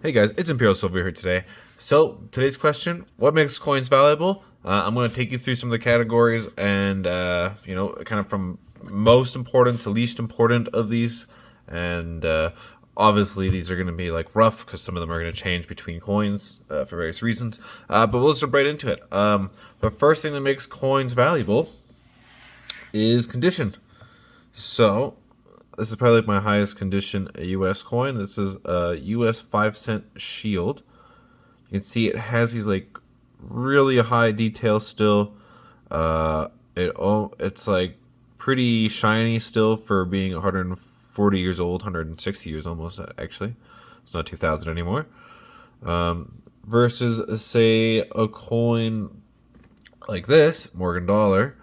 Hey guys, it's Imperial Silver here today. So today's question: what makes coins valuable? I'm going to take you through some of the categories and kind of from most important to least important of these. And obviously, these are going to be like rough because some of them are going to change between coins for various reasons. But we'll jump right into it. The first thing that makes coins valuable is condition. So this is probably like my highest condition US coin. This is a US 5 cent shield. You can see it has these like really high detail still. It's like pretty shiny still for being 140 years old, 160 years almost actually. It's not 2000 anymore. Versus say a coin like this, Morgan dollar,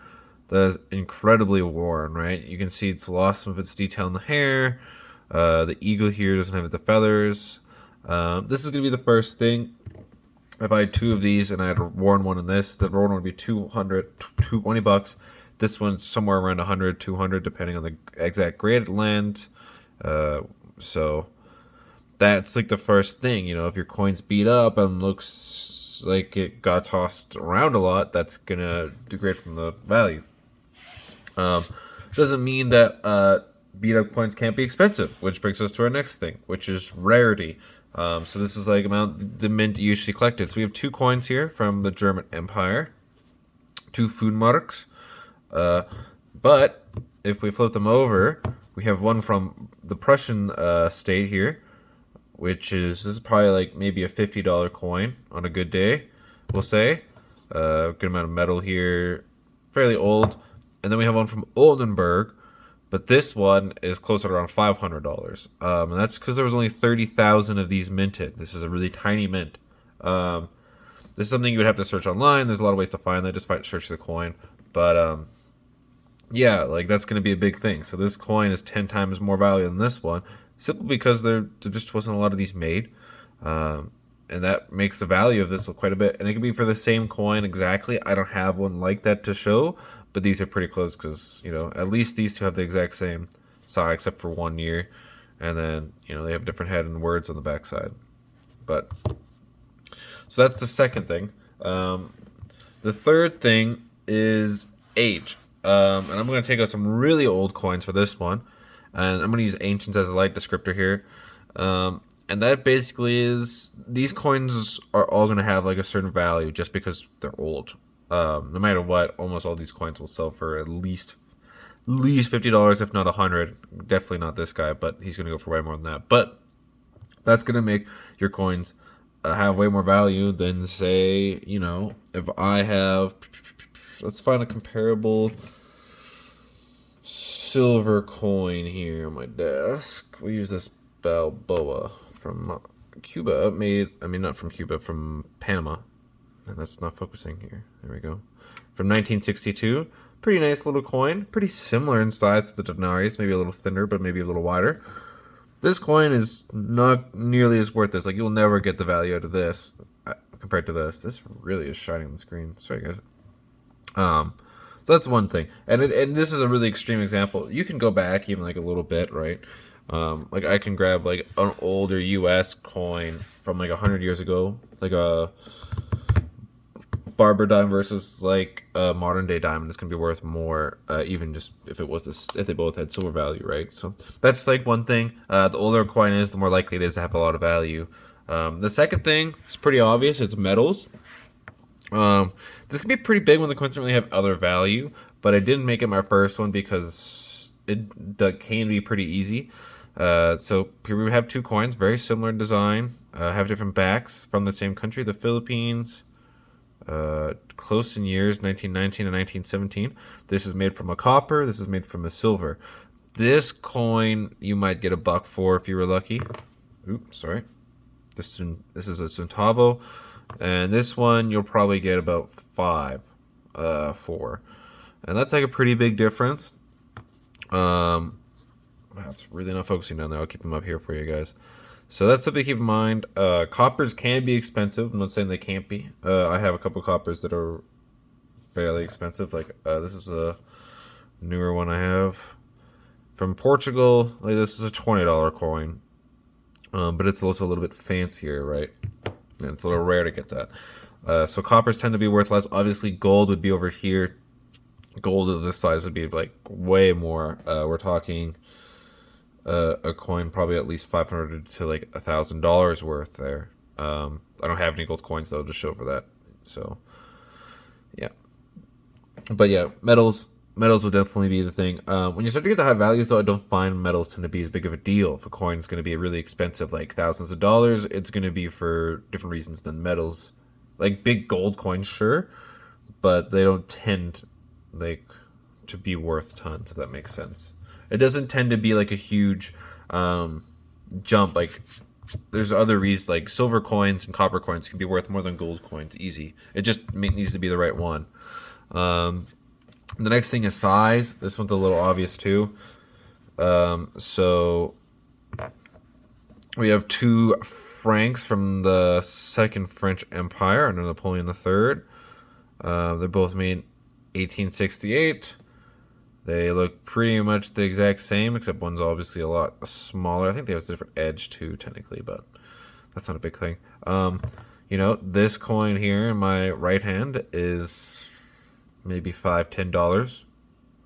that is incredibly worn, right? You can see it's lost some of its detail in the hair. The eagle here doesn't have the feathers. This is going to be the first thing. If I had two of these and I had worn one in this, the worn one would be 20 bucks. This one's somewhere around 100, 200, depending on the exact grade it lands. So that's like the first thing. If your coin's beat up and looks like it got tossed around a lot, that's gonna degrade from the value. Um, doesn't mean that beat up coins can't be expensive, which brings us to our next thing, which is rarity. So this is like amount the mint usually collected. So we have two coins here from the German Empire, two food marks. But if we flip them over, we have one from the Prussian state here, this is probably like maybe a $50 coin on a good day, we'll say. Good amount of metal here, fairly old. And then we have one from Oldenburg, but this one is closer to around $500. And that's because there was only 30,000 of these minted. This is a really tiny mint. This is something you would have to search online. There's a lot of ways to find that. Just search the coin. But yeah, like that's going to be a big thing. So this coin is 10 times more value than this one, simply because there just wasn't a lot of these made. And that makes the value of this look quite a bit. And it can be for the same coin exactly. I don't have one like that to show, but these are pretty close because, at least these two have the exact same size except for 1 year. And then, they have different head and words on the back side. But, so that's the second thing. The third thing is age. And I'm going to take out some really old coins for this one. And I'm going to use ancients as a light descriptor here. And that basically is, these coins are all going to have like a certain value just because they're old. No matter what, almost all these coins will sell for at least $50, if not 100. Definitely not this guy, but he's going to go for way more than that. But that's going to make your coins have way more value than, say, if I have, let's find a comparable silver coin here on my desk. We use this Balboa from Cuba, not from Cuba, from Panama. And that's not focusing here. There we go. From 1962. Pretty nice little coin. Pretty similar in size to the denarius. Maybe a little thinner, but maybe a little wider. This coin is not nearly as worth this. Like, you'll never get the value out of this compared to this. This really is shining on the screen. Sorry, guys. So that's one thing. And this is a really extreme example. You can go back even like a little bit, right? Like I can grab like an older US coin from like 100 years ago, like a barber dime versus like a modern day diamond. It's gonna be worth more, even just if if they both had silver value, right? So that's like one thing. The older a coin is, the more likely it is to have a lot of value. The second thing is pretty obvious. It's metals. This can be pretty big when the coins don't really have other value, but I didn't make it my first one because that can be pretty easy. So here we have two coins, very similar in design, have different backs from the same country, the Philippines. Close in years, 1919 and 1917. This is made from a copper. This is made from a silver. This coin you might get $1 for if you were lucky. Oops, sorry. This is a centavo, and this one you'll probably get about 5 for, and that's like a pretty big difference. That's really not focusing down there. I'll keep them up here for you guys. So that's something to keep in mind. Coppers can be expensive. I'm not saying they can't be. I have a couple coppers that are fairly expensive. Like this is a newer one I have from Portugal. Like this is a $20 coin. but it's also a little bit fancier, right? And it's a little rare to get that. So coppers tend to be worth less. Obviously, gold would be over here. Gold of this size would be like way more. We're talking a coin probably at least $500 to like $1,000 worth there. I don't have any gold coins though to show for that. So yeah, but yeah, metals would definitely be the thing. When you start to get the high values though, I don't find metals tend to be as big of a deal. If a coin's going to be really expensive, like thousands of dollars, it's going to be for different reasons than metals. Like big gold coins, sure, but they don't tend like to be worth tons. If that makes sense, it doesn't tend to be like a huge jump. Like there's other reasons, like silver coins and copper coins can be worth more than gold coins. Easy. It just needs to be the right one. Um, the next thing is size. This one's a little obvious too. So we have two francs from the Second French Empire under Napoleon III. They're both made 1868. They look pretty much the exact same, except one's obviously a lot smaller. I think they have a different edge too, technically, but that's not a big thing. This coin here in my right hand is maybe $5,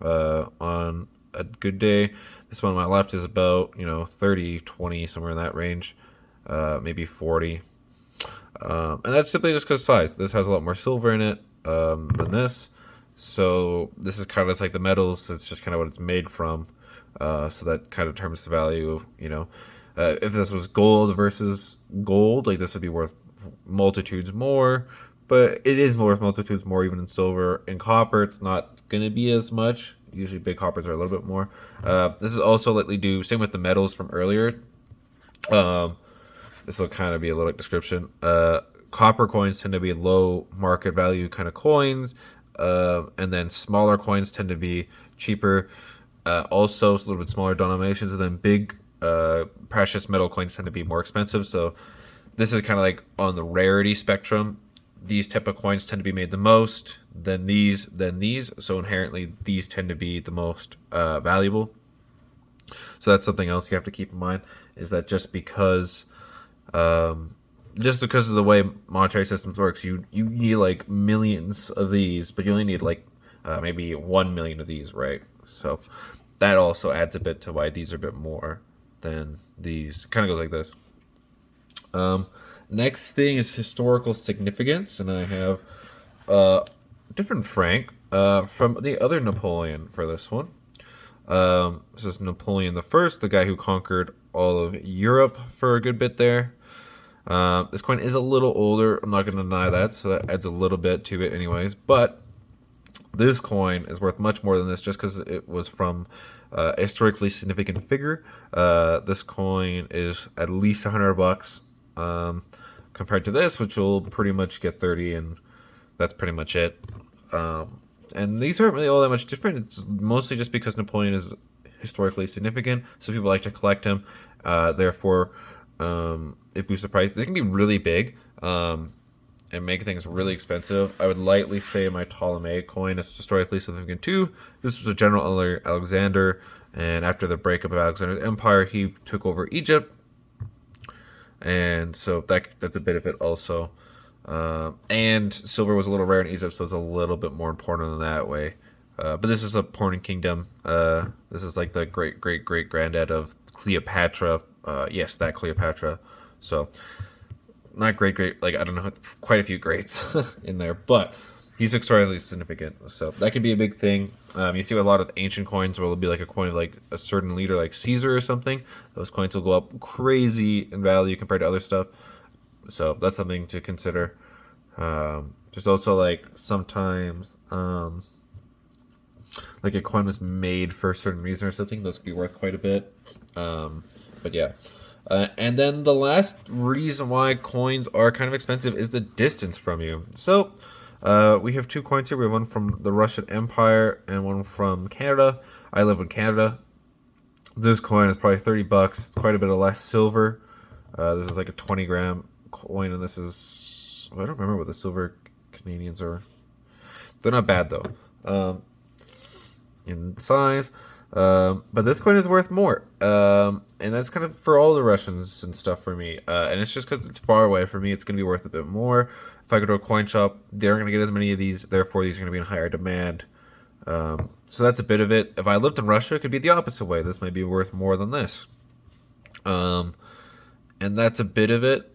$10 on a good day. This one on my left is about 30, 20, somewhere in that range, maybe 40. And that's simply just because size. This has a lot more silver in it than this. So this is kind of like the metals. It's just kind of what it's made from. So that kind of determines the value. If this was gold versus gold, like this would be worth multitudes more. But it is worth multitudes more even in silver. In copper, it's not going to be as much. Usually big coppers are a little bit more. This is also likely due, same with the metals from earlier. This will kind of be a little description. Copper coins tend to be low market value kind of coins. And then smaller coins tend to be cheaper. Also, it's a little bit smaller denominations, and then big precious metal coins tend to be more expensive. So this is kind of like on the rarity spectrum. These type of coins tend to be made the most, then these. So inherently, these tend to be the most valuable. So that's something else you have to keep in mind, is that just because of the way monetary systems works, you need like millions of these, but you only need like maybe 1 million of these, right? So that also adds a bit to why these are a bit more than these. Kind of goes like this. Next thing is historical significance, and I have different franc from the other Napoleon for this one. This is Napoleon the First, the guy who conquered all of Europe for a good bit there. This coin is a little older. I'm not going to deny that, so that adds a little bit to it anyways. But this coin is worth much more than this just because it was from a historically significant figure. This coin is at least $100 compared to this, which will pretty much get 30, and that's pretty much it. And these aren't really all that much different. It's mostly just because Napoleon is historically significant, so people like to collect him. Therefore, it boosts the price. They can be really big and make things really expensive. I would lightly say my Ptolemaic coin is historically significant too. This was a general Alexander, and after the breakup of Alexander's empire, he took over Egypt, and so that's a bit of it also. And silver was a little rare in Egypt, so it's a little bit more important in that way. But this is a Porn Kingdom. This is like the great granddad of Cleopatra. Yes, that Cleopatra. So not great. Like I don't know, quite a few greats in there, but he's extraordinarily significant. So that could be a big thing. You see with a lot of ancient coins where it'll be like a coin of like a certain leader, like Caesar or something. Those coins will go up crazy in value compared to other stuff. So that's something to consider. There's also like sometimes like a coin was made for a certain reason or something. Those could be worth quite a bit. But yeah. And then the last reason why coins are kind of expensive is the distance from you. So we have two coins here. We have one from the Russian Empire and one from Canada. I live in Canada. This coin is probably $30. It's quite a bit of less silver. This is like a 20-gram coin, and this is, I don't remember what the silver Canadians are. They're not bad though. In size, But this coin is worth more. And that's kind of for all the Russians and stuff for me. And it's just because it's far away for me, it's going to be worth a bit more. If I go to a coin shop, they're going to get as many of these. Therefore, these are going to be in higher demand. So that's a bit of it. If I lived in Russia, it could be the opposite way. This might be worth more than this. And that's a bit of it.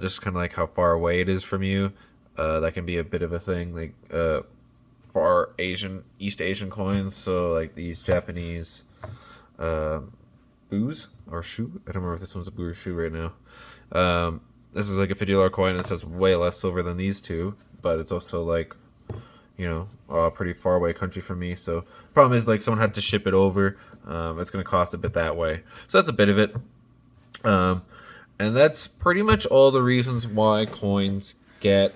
Just kind of like how far away it is from you. That can be a bit of a thing. Like far East Asian coins. So like these Japanese boos or shoe. I don't remember if this one's a boo or shoe right now. This is like a $50 coin. It says way less silver than these two, but it's also like, you know, a pretty far away country from me. So problem is like someone had to ship it over. It's going to cost a bit that way. So that's a bit of it. And that's pretty much all the reasons why coins get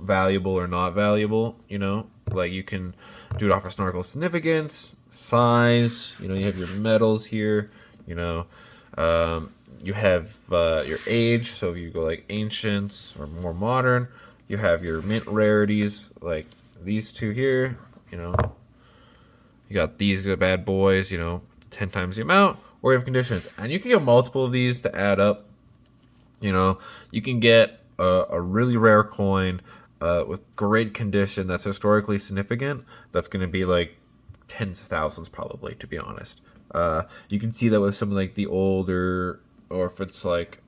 valuable or not valuable. You know, like you can do it off historical significance, size. You know, you have your metals here. You know, you have your age. So if you go like ancients or more modern, you have your mint rarities like these two here. You know, you got these bad boys. You know, 10 times the amount, or you have conditions, and you can get multiple of these to add up. You know, you can get a really rare coin with great condition that's historically significant. That's going to be like tens of thousands, probably, to be honest. You can see that with some like the older, or if it's like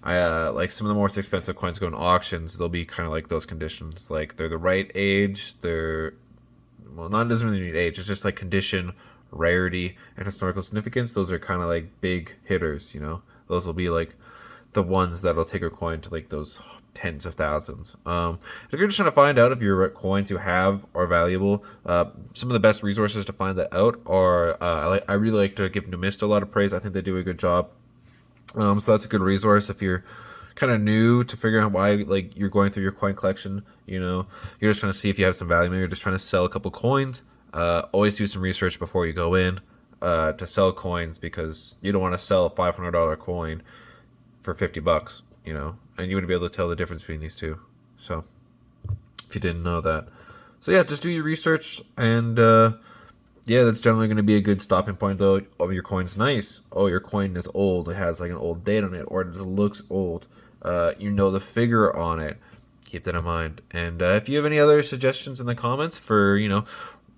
like some of the most expensive coins go in auctions, they'll be kind of like those conditions. Like they're the right age, they're not doesn't really need age. It's just like condition, rarity, and historical significance. Those are kind of like big hitters, you know. Those will be like the ones that'll take a coin to like those tens of thousands. If you're just trying to find out if your coins you have are valuable, some of the best resources to find that out are I really like to give Numista a lot of praise. I think they do a good job. So that's a good resource if you're kind of new to figuring out why like you're going through your coin collection. You know, you're just trying to see if you have some value. Maybe you're just trying to sell a couple coins. Always do some research before you go in to sell coins, because you don't want to sell a $500 coin for $50, you know, and you wouldn't be able to tell the difference between these two. So if you didn't know that, so yeah, just do your research, and yeah, that's generally going to be a good stopping point though. Oh, your coin's nice. Oh, your coin is old. It has like an old date on it, or it just looks old. You know the figure on it. Keep that in mind. And if you have any other suggestions in the comments for, you know,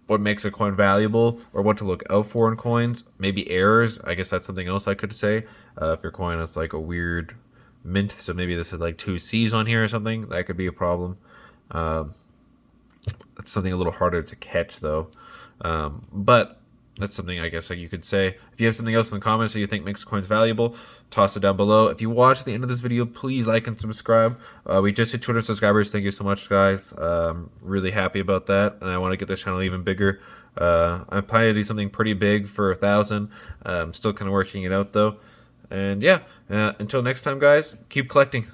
what makes a coin valuable or what to look out for in coins, maybe errors. I guess that's something else I could say. If your coin is like a weird mint, so maybe this is like 2 C's on here or something, that could be a problem. That's something a little harder to catch though. But that's something I guess like you could say. If you have something else in the comments that you think makes coins valuable, toss it down below. If you watch the end of this video, please like and subscribe. We just hit 200 subscribers. Thank you so much, guys. Really happy about that, and I want to get this channel even bigger. I'm planning to do something pretty big for 1,000. I'm still kind of working it out though. And yeah, until next time, guys, keep collecting.